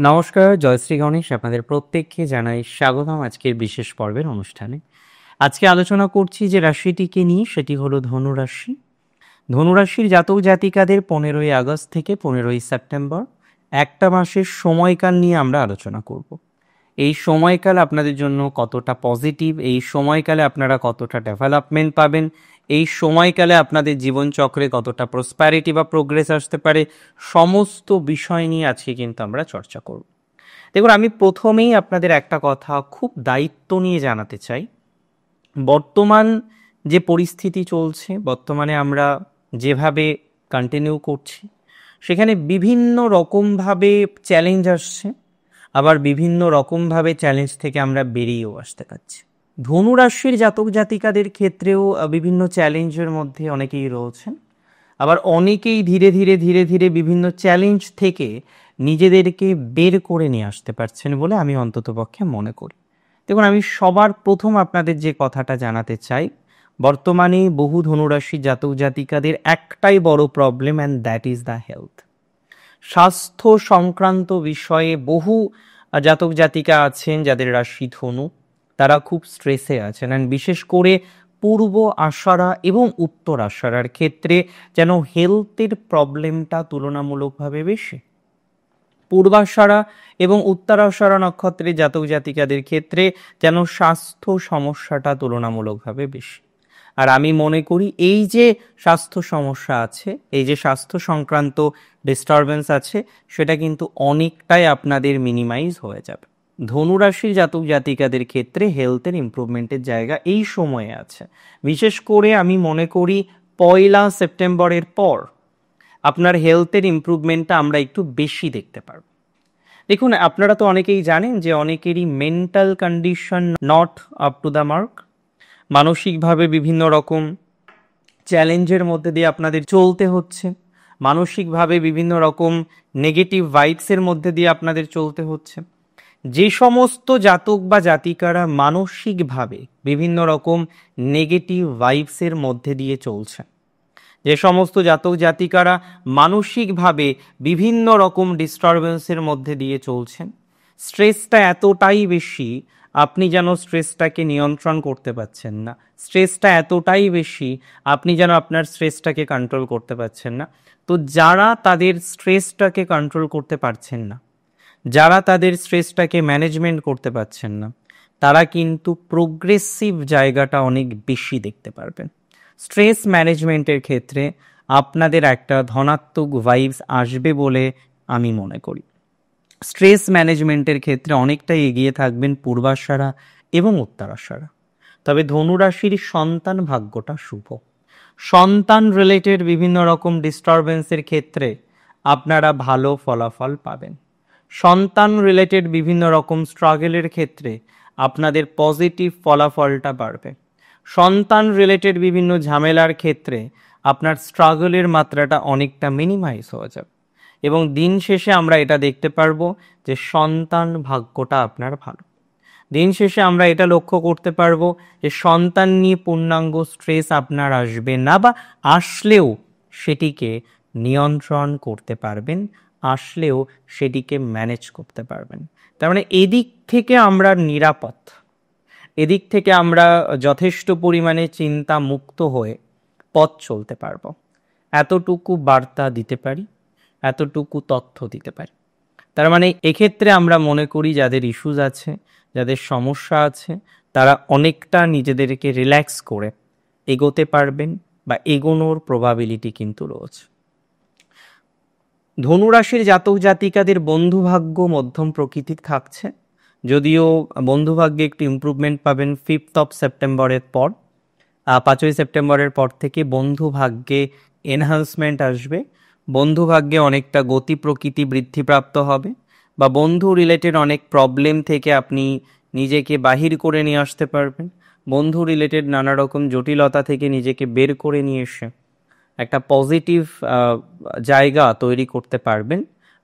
নমস্কার, জয়শ্রী গণেশ আপনাদের প্রত্যেককে জানাই স্বাগতম আজকের বিশেষ পর্বের অনুষ্ঠানে। আজকে আলোচনা করছি যে রাশিটিকে নিয়ে, সেটি হলো ধনুরাশি। ধনুরাশির জাতক জাতিকাদের 15ই আগস্ট থেকে 15ই সেপ্টেম্বর একটা মাসের সময়কাল নিয়ে আমরা আলোচনা করব। এই সময়কাল আপনাদের জন্য কতটা পজিটিভ, এই সময়কালে আপনারা কতটা ডেভেলপমেন্ট পাবেন, এই সময়কালে আপনাদের জীবনচক্রে কতটা প্রসপ্যারিটি বা প্রোগ্রেস আসতে পারে, সমস্ত বিষয় নিয়ে আজকে কিন্তু আমরা চর্চা করব। দেখুন, আমি প্রথমেই আপনাদের একটা কথা খুব দায়িত্ব নিয়ে জানাতে চাই। বর্তমান যে পরিস্থিতি চলছে, বর্তমানে আমরা যেভাবে কন্টিনিউ করছি, সেখানে বিভিন্ন রকমভাবে চ্যালেঞ্জ আসছে, আবার বিভিন্ন রকমভাবে চ্যালেঞ্জ থেকে আমরা বেরিয়েও আসতে পারছি। ধনুরাশির জাতক জাতিকাদের ক্ষেত্রেও বিভিন্ন চ্যালেঞ্জের মধ্যে অনেকেই রয়েছেন, আবার অনেকেই ধীরে ধীরে ধীরে ধীরে বিভিন্ন চ্যালেঞ্জ থেকে নিজেদেরকে বের করে নিয়ে আসতে পারছেন বলে আমি অন্ততপক্ষে মনে করি। দেখুন, আমি সবার প্রথম আপনাদের যে কথাটা জানাতে চাই, বর্তমানে বহু ধনুরাশি জাতক জাতিকাদের একটাই বড় problem, and that is the health. স্বাস্থ্য সংক্রান্ত বিষয়ে বহু জাতক জাতিকা আছেন যাদের রাশি ধনু, তারা খুব স্ট্রেসে আছেন, অ্যান্ড বিশেষ করে পূর্ব আষাঢ়া এবং উত্তর আষাঢ়ার ক্ষেত্রে যেন হেলথের প্রবলেমটা তুলনামূলকভাবে বেশি। পূর্বাষাঢ়া এবং উত্তরাষাঢ়া নক্ষত্রের জাতক জাতিকাদের ক্ষেত্রে যেন স্বাস্থ্য সমস্যাটা তুলনামূলকভাবে বেশি। আর আমি মনে করি এই যে স্বাস্থ্য সমস্যা আছে, এই যে স্বাস্থ্য সংক্রান্ত ডিস্টারবেন্স আছে, সেটা কিন্তু অনেকটাই আপনাদের মিনিমাইজ হয়ে যাবে। ধনুরাশির জাতক জাতিকাদের ক্ষেত্রে হেলথের ইমপ্রুভমেন্টের জায়গা এই সময়ে আছে। বিশেষ করে আমি মনে করি 1 সেপ্টেম্বরের পর আপনার হেলথের ইমপ্রুভমেন্টটা আমরা একটু বেশি দেখতে পারবো। দেখুন, আপনারা তো অনেকেই জানেন যে অনেকেরই mental condition not up to the mark. মানসিকভাবে বিভিন্ন রকম চ্যালেঞ্জের মধ্যে দিয়ে আপনাদের চলতে হচ্ছে, মানসিকভাবে বিভিন্ন রকম নেগেটিভ ভাইবসের মধ্যে দিয়ে আপনাদের চলতে হচ্ছে। যে সমস্ত জাতক বা জাতিকারা মানসিকভাবে বিভিন্ন রকম নেগেটিভ ভাইবসের মধ্যে দিয়ে চলছে, যে সমস্ত জাতক জাতিকারা মানসিকভাবে বিভিন্ন রকম ডিস্টারবেন্সের মধ্যে দিয়ে চলছেন, স্ট্রেসটা এতটাই বেশি, আপনি যেন স্ট্রেসটাকে নিয়ন্ত্রণ করতে পারছেন না, স্ট্রেসটা এতটাই বেশি, আপনি যেন আপনার স্ট্রেসটাকে কন্ট্রোল করতে পারছেন না। তো যারা তাদের স্ট্রেসটাকে কন্ট্রোল করতে পারছেন না, যারা তাদের স্ট্রেসটাকে ম্যানেজমেন্ট করতে পারছেন না, তারা কিন্তু প্রোগ্রেসিভ জায়গাটা অনেক বেশি দেখতে পারবেন। স্ট্রেস ম্যানেজমেন্টের ক্ষেত্রে আপনাদের একটা ধনাত্মক ভাইবস আসবে বলে আমি মনে করি। স্ট্রেস ম্যানেজমেন্টের ক্ষেত্রে অনেকটাই এগিয়ে থাকবেন পূর্বাষাঢ়া এবং উত্তরাষাঢ়া। তবে ধনুরাশির সন্তান ভাগ্যটা শুভ। সন্তান রিলেটেড বিভিন্ন রকম ডিস্টারবেন্সের ক্ষেত্রে আপনারা ভালো ফলাফল পাবেন। সন্তান রিলেটেড বিভিন্ন রকম স্ট্রাগলের ক্ষেত্রে আপনাদের পজিটিভ ফলাফলটা বাড়বে। সন্তান রিলেটেড বিভিন্ন ঝামেলার ক্ষেত্রে আপনার স্ট্রাগলের মাত্রাটা অনেকটা মিনিমাইজ হয়ে যাবে, এবং দিন শেষে আমরা এটা দেখতে পারবো যে সন্তান ভাগ্যটা আপনার ভালো। দিন শেষে আমরা এটা লক্ষ্য করতে পারবো যে সন্তান নিয়ে পূর্ণাঙ্গ স্ট্রেস আপনার আসবে না, বা আসলেও সেটিকে নিয়ন্ত্রণ করতে পারবেন, আসলেও সেটিকে ম্যানেজ করতে পারবেন। তার মানে এদিক থেকে আমরা নিরাপদ, এদিক থেকে আমরা যথেষ্ট পরিমাণে চিন্তা মুক্ত হয়ে পথ চলতে পারবো। এতটুকু বার্তা দিতে পারি, এতটুকু তথ্য দিতে পারি। তার মানে এক্ষেত্রে আমরা মনে করি যাদের ইস্যুজ আছে, যাদের সমস্যা আছে, তারা অনেকটা নিজেদেরকে রিল্যাক্স করে এগোতে পারবেন, বা এগোনোর প্রবাবিলিটি কিন্তু রয়েছে। ধনুরাশির জাতক জাতিকাদের বন্ধুভাগ্য মধ্যম প্রকৃতির থাকছে, যদিও বন্ধুভাগ্যে একটু ইমপ্রুভমেন্ট পাবেন 5 সেপ্টেম্বরের পর। 5 সেপ্টেম্বরের পর থেকে বন্ধুভাগ্যে এনহান্সমেন্ট আসবে, বন্ধুভাগ্যে অনেকটা গতি প্রকৃতি বৃদ্ধিপ্রাপ্ত হবে, বা বন্ধু রিলেটেড অনেক প্রবলেম থেকে আপনি নিজেকে বাহির করে নিয়ে আসতে পারবেন। বন্ধু রিলেটেড নানা রকম জটিলতা থেকে নিজেকে বের করে নিয়ে এসে একটা পজিটিভ জায়গা তৈরি করতে পারবেন,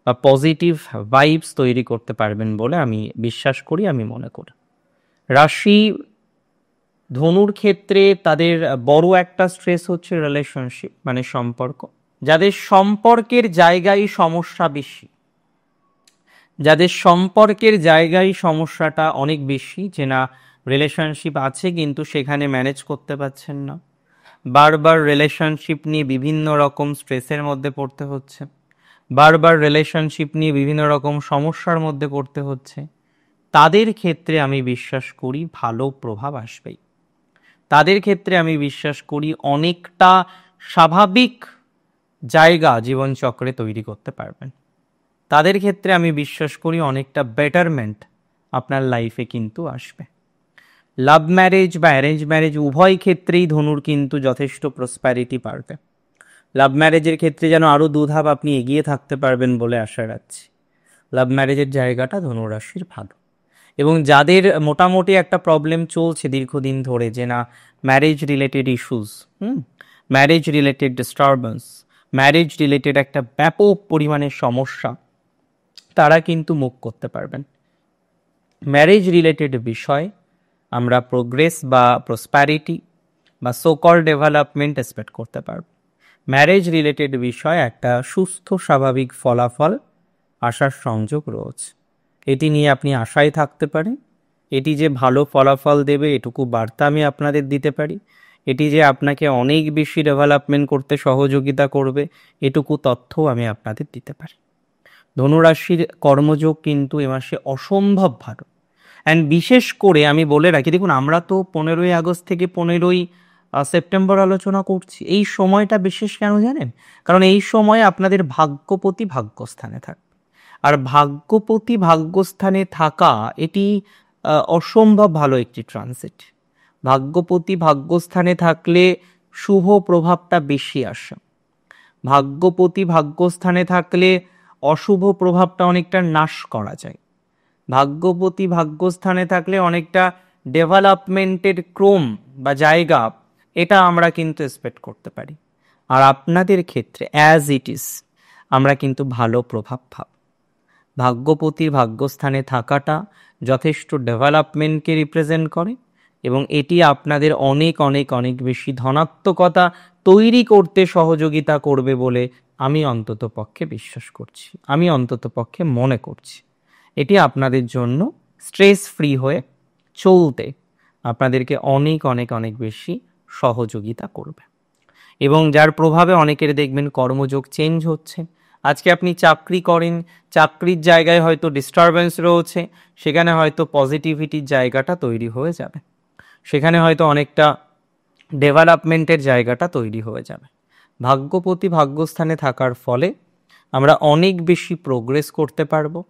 বা পজিটিভ ভাইবস তৈরি করতে পারবেন বলে আমি বিশ্বাস করি, আমি মনে করি। রাশি ধনুর ক্ষেত্রে তাদের বড় একটা স্ট্রেস হচ্ছে রিলেশনশিপ, মানে সম্পর্ক। যাদের সম্পর্কের জায়গায় সমস্যা বেশি, যাদের সম্পর্কের জায়গায় সমস্যাটা অনেক বেশি, যে না রিলেশনশিপ আছে কিন্তু সেখানে ম্যানেজ করতে পারছেন না, বারবার রিলেশনশিপ নিয়ে বিভিন্ন রকম স্ট্রেসের মধ্যে পড়তে হচ্ছে, বারবার রিলেশনশিপ নিয়ে বিভিন্ন রকম সমস্যার মধ্যে পড়তে হচ্ছে, তাদের ক্ষেত্রে আমি বিশ্বাস করি ভালো প্রভাব আসবেই। তাদের ক্ষেত্রে আমি বিশ্বাস করি অনেকটা স্বাভাবিক জায়গা জীবনচক্রে তৈরি করতে পারবেন। তাদের ক্ষেত্রে আমি বিশ্বাস করি অনেকটা বেটারমেন্ট আপনার লাইফে কিন্তু আসবে। লাভ ম্যারেজ বা অ্যারেঞ্জ ম্যারেজ উভয় ক্ষেত্রেই ধনুর কিন্তু যথেষ্ট প্রসপ্যারিটি পারবে। লাভ ম্যারেজের ক্ষেত্রে যেন আরও দুধাপ আপনি এগিয়ে থাকতে পারবেন বলে আশা রাখছি। লাভ ম্যারেজের জায়গাটা ধনুরাশির ভালো। এবং যাদের মোটামুটি একটা প্রবলেম চলছে দীর্ঘদিন ধরে, যে না marriage related issues, marriage related disturbance, marriage related একটা ব্যাপক পরিমাণের সমস্যা, তারা কিন্তু মুখ করতে পারবেন। ম্যারেজ রিলেটেড বিষয় আমরা প্রোগ্রেস বা প্রসপ্যারিটি বা সোকল ডেভেলপমেন্ট এক্সপেক্ট করতে পারব। ম্যারেজ রিলেটেড বিষয় একটা সুস্থ স্বাভাবিক ফলাফল আসার সংযোগ রয়েছে। এটি নিয়ে আপনি আশায় থাকতে পারেন। এটি যে ভালো ফলাফল দেবে এটুকু বার্তা আমি আপনাদের দিতে পারি। এটি যে আপনাকে অনেক বেশি ডেভেলপমেন্ট করতে সহযোগিতা করবে এটুকু তথ্যও আমি আপনাদের দিতে পারি। ধনুরাশির কর্মযোগ কিন্তু এ মাসে অসম্ভব ভালো। অ্যান্ড বিশেষ করে আমি বলে রাখি, দেখুন আমরা তো 15ই আগস্ট থেকে 15ই সেপ্টেম্বর আলোচনা করছি। এই সময়টা বিশেষ কেন জানেন? কারণ এই সময় আপনাদের ভাগ্যপতি ভাগ্যস্থানে থাকবে। আর ভাগ্যপতি ভাগ্যস্থানে থাকা এটি অসম্ভব ভালো একটি ট্রানজিট। ভাগ্যপতি ভাগ্যস্থানে থাকলে শুভ প্রভাবটা বেশি আসে। ভাগ্যপতি ভাগ্যস্থানে থাকলে অশুভ প্রভাবটা অনেকটা নাশ করা যায়। ভাগ্যপতি ভাগ্যস্থানে থাকলে অনেকটা ডেভেলপমেন্টের ক্রম বা জায়গা এটা আমরা কিন্তু এক্সপেক্ট করতে পারি। আর আপনাদের ক্ষেত্রে অ্যাজ ইট ইজ আমরা কিন্তু ভালো প্রভাব পাব। ভাগ্যপতির ভাগ্যস্থানে থাকাটা যথেষ্ট ডেভেলপমেন্টকে রিপ্রেজেন্ট করে এবং এটি আপনাদের অনেক অনেক অনেক বেশি ধনাত্মকতা তৈরি করতে সহযোগিতা করবে বলে আমি অন্তত পক্ষে বিশ্বাস করছি, আমি অন্তত পক্ষে মনে করছি। এটি আপনাদের জন্য স্ট্রেস ফ্রি হয়ে চলতে আপনাদেরকে অনেক অনেক অনেক বেশি সহযোগিতা করবে। এবং যার প্রভাবে অনেকের দেখবেন কর্মযোগ চেঞ্জ হচ্ছে। আজকে আপনি চাকরি করেন, চাকরির জায়গায় হয়তো ডিস্টারবেন্স রয়েছে, সেখানে হয়তো পজিটিভিটির জায়গাটা তৈরি হয়ে যাবে, সেখানে হয়তো অনেকটা ডেভেলপমেন্টের জায়গাটা তৈরি হয়ে যাবে। ভাগ্যপতি ভাগ্যস্থানে থাকার ফলে আমরা অনেক বেশি প্রোগ্রেস করতে পারবো,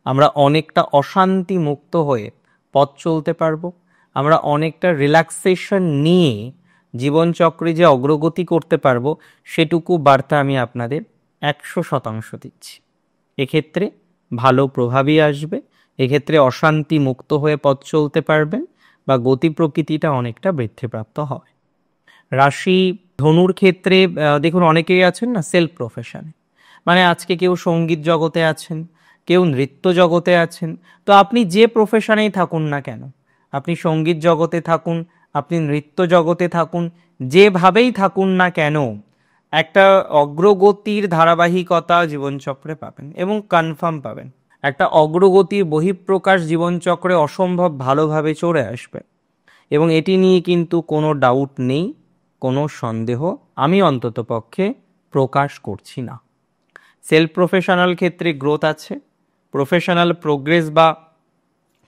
আমরা অনেকটা অশান্তি মুক্ত হয়ে পথ চলতে পারবো, আমরা অনেকটা রিল্যাক্সেশন নিয়ে জীবনচক্রে যে অগ্রগতি করতে পারবো সেটুকু বার্তা আমি আপনাদের 100% দিচ্ছি। এক্ষেত্রে ভালো প্রভাবই আসবে, এক্ষেত্রে অশান্তি মুক্ত হয়ে পথ চলতে পারবেন বা গতি প্রকৃতিটা অনেকটা বৃদ্ধিপ্রাপ্ত হবে। রাশি ধনুর ক্ষেত্রে দেখুন অনেকেই আছেন না সেলফ প্রফেশনে, মানে আজকে কেউ সঙ্গীত জগতে আছেন, কেউ নৃত্য জগতে আছেন। তো আপনি যে প্রফেশনেই থাকুন না কেন, আপনি সঙ্গীত জগতে থাকুন, আপনি নৃত্য জগতে থাকুন, যেভাবেই থাকুন না কেন একটা অগ্রগতির ধারাবাহিকতা জীবনচক্রে পাবেন এবং কনফার্ম পাবেন। একটা অগ্রগতির বহিঃপ্রকাশ জীবনচক্রে অসম্ভব ভালোভাবে চলে আসবে এবং এটি নিয়ে কিন্তু কোনো ডাউট নেই, কোনো সন্দেহ আমি অন্তত পক্ষে প্রকাশ করছি না। সেলফ প্রফেশনাল ক্ষেত্রে গ্রোথ আছে, প্রফেশনাল প্রোগ্রেস বা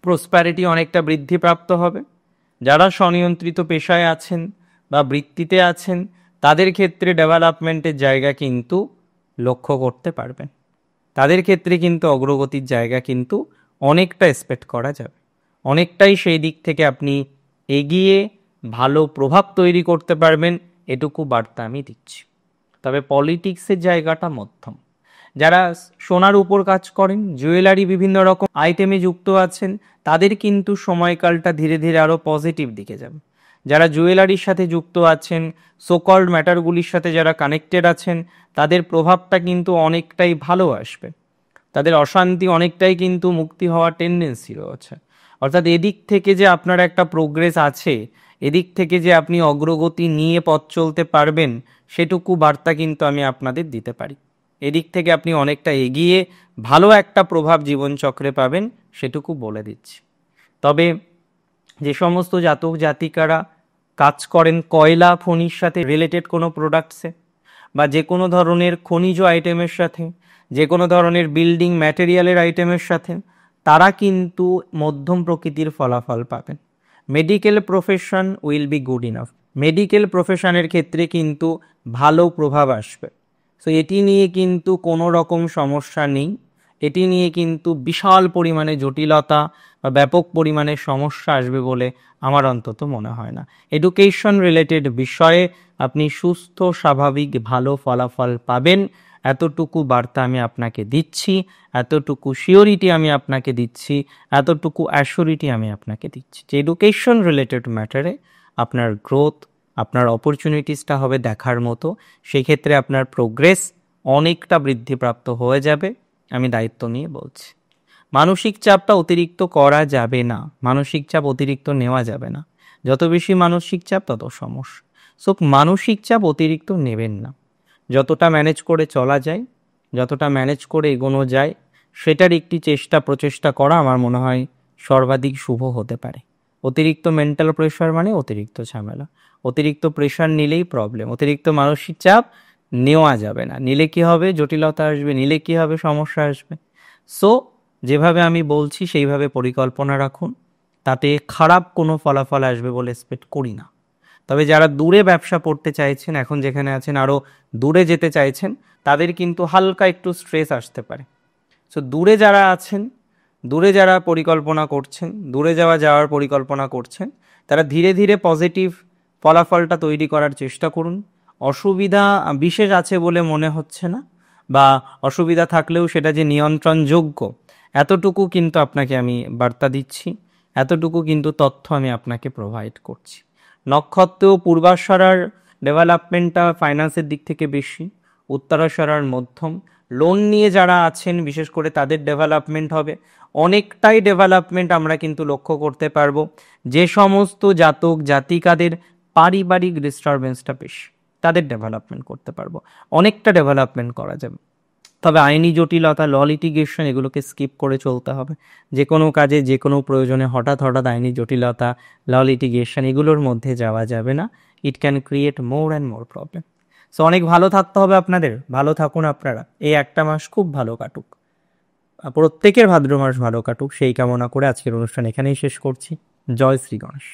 প্রসপ্যারিটি অনেকটা বৃদ্ধিপ্রাপ্ত হবে। যারা স্বনিয়ন্ত্রিত পেশায় আছেন বা বৃত্তিতে আছেন তাদের ক্ষেত্রে ডেভেলপমেন্টের জায়গা কিন্তু লক্ষ্য করতে পারবেন, তাদের ক্ষেত্রে কিন্তু অগ্রগতির জায়গা কিন্তু অনেকটা এক্সপেক্ট করা যাবে, অনেকটাই সেই দিক থেকে আপনি এগিয়ে ভালো প্রভাব তৈরি করতে পারবেন, এটুকু বার্তা আমি দিচ্ছি। তবে পলিটিক্সের জায়গাটা মধ্যম। যারা সোনার উপর কাজ করেন, জুয়েলারি বিভিন্ন রকম আইটেমে যুক্ত আছেন, তাদের কিন্তু সময়কালটা ধীরে ধীরে আরও পজিটিভ দিকে যাবে। যারা জুয়েলারির সাথে যুক্ত আছেন, সোকল্ড ম্যাটারগুলির সাথে যারা কানেক্টেড আছেন, তাদের প্রভাবটা কিন্তু অনেকটাই ভালো আসবে, তাদের অশান্তি অনেকটাই কিন্তু মুক্তি হওয়ার টেন্ডেন্সি রয়েছে। অর্থাৎ এদিক থেকে যে আপনার একটা প্রোগ্রেস আছে, এদিক থেকে যে আপনি অগ্রগতি নিয়ে পথ চলতে পারবেন সেটুকু বার্তা কিন্তু আমি আপনাদের দিতে পারি। এদিক থেকে আপনি অনেকটা এগিয়ে ভালো একটা প্রভাব জীবনচক্রে পাবেন, সেটুকু বলে দিচ্ছি। তবে যে সমস্ত জাতক জাতিকারা কাজ করেন কয়লা খনির সাথে রিলেটেড কোনো প্রোডাক্টসে, বা যে কোনো ধরনের খনিজ আইটেমের সাথে, যে কোনো ধরনের বিল্ডিং ম্যাটেরিয়ালের আইটেমের সাথে, তারা কিন্তু মধ্যম প্রকৃতির ফলাফল পাবেন। Medical profession will be good enough, medical প্রফেশনের ক্ষেত্রে কিন্তু ভালো প্রভাব আসবে। সো এটি নিয়ে কিন্তু কোনো রকম সমস্যা নেই, এটি নিয়ে কিন্তু বিশাল পরিমাণে জটিলতা বা ব্যাপক পরিমাণে সমস্যা আসবে বলে আমার অন্তত মনে হয় না। এডুকেশন রিলেটেড বিষয়ে আপনি সুস্থ স্বাভাবিক ভালো ফলাফল পাবেন, এতটুকু বার্তা আমি আপনাকে দিচ্ছি, এতটুকু শিওরিটি আমি আপনাকে দিচ্ছি, এতটুকু অ্যাসিওরিটি আমি আপনাকে দিচ্ছি যে এডুকেশন রিলেটেড ম্যাটারে আপনার গ্রোথ, আপনার অপরচুনিটিসটা হবে দেখার মতো। সেই ক্ষেত্রে আপনার প্রোগ্রেস অনেকটা বৃদ্ধিপ্রাপ্ত হয়ে যাবে, আমি দায়িত্ব নিয়ে বলছি। মানসিক চাপটা অতিরিক্ত করা যাবে না, মানসিক চাপ অতিরিক্ত নেওয়া যাবে না। যত বেশি মানসিক চাপ তত সমস্যা। সো মানসিক চাপ অতিরিক্ত নেবেন না, যতটা ম্যানেজ করে চলা যায়, যতটা ম্যানেজ করে এগোনো যায়, সেটার একটি প্রচেষ্টা করা আমার মনে হয় সর্বাধিক শুভ হতে পারে। অতিরিক্ত মেন্টাল প্রেশার মানে অতিরিক্ত ঝামেলা, অতিরিক্ত প্রেশার নিলেই প্রবলেম, অতিরিক্ত মানসিক চাপ নেওয়া যাবে না, নিলে কি হবে জটিলতা আসবে, নিলে কি হবে সমস্যা আসবে। সো যেভাবে আমি বলছি সেইভাবে পরিকল্পনা রাখুন, তাতে খারাপ কোনো ফলাফল আসবে বলে এক্সপেক্ট করি না। তবে যারা দূরে ব্যবসা করতে চাইছেন, এখন যেখানে আছেন আরও দূরে যেতে চাইছেন, তাদের কিন্তু হালকা একটু স্ট্রেস আসতে পারে। সো দূরে যারা আছেন, দূরে যারা পরিকল্পনা করছেন, দূরে যাওয়ার পরিকল্পনা করছেন, তারা ধীরে ধীরে পজিটিভ ফলাফলটা তৈরি করার চেষ্টা করুন। অসুবিধা বিশেষ আছে বলে মনে হচ্ছে না, বা অসুবিধা থাকলেও সেটা যে নিয়ন্ত্রণযোগ্য, এতটুকু কিন্তু আপনাকে আমি বার্তা দিচ্ছি, এতটুকু কিন্তু তথ্য আমি আপনাকে প্রোভাইড করছি। নক্ষত্র পূর্বাষাঢ়ার ডেভেলপমেন্টটা ফাইন্যান্সের দিক থেকে বেশি, উত্তরাষাঢ়ার মধ্যম। লোন নিয়ে যারা আছেন বিশেষ করে তাদের ডেভেলপমেন্ট হবে, অনেকটাই ডেভেলপমেন্ট আমরা কিন্তু লক্ষ্য করতে পারবো। যে সমস্ত জাতক জাতিকাদের পারিবারিক ডিস্টারবেন্সটা বেশি, তাদের ডেভেলপমেন্ট করতে পারবো, অনেকটা ডেভেলপমেন্ট করা যাবে। তবে আইনি জটিলতা, ল লিটিগেশন, এগুলোকে স্কিপ করে চলতে হবে। যে কোনো কাজে যে কোনো প্রয়োজনে হঠাৎ আইনি জটিলতা, ল লিটিগেশন, এগুলোর মধ্যে যাওয়া যাবে না। It can create more and more problem. So অনেক ভালো থাকতে হবে আপনাদের, ভালো থাকুন আপনারা, এই একটা মাস খুব ভালো কাটুক, প্রত্যেকের ভাদ্র মাস ভালো কাটুক, সেই কামনা করে আজকের অনুষ্ঠান এখানেই শেষ করছি। জয় শ্রী গণেশ।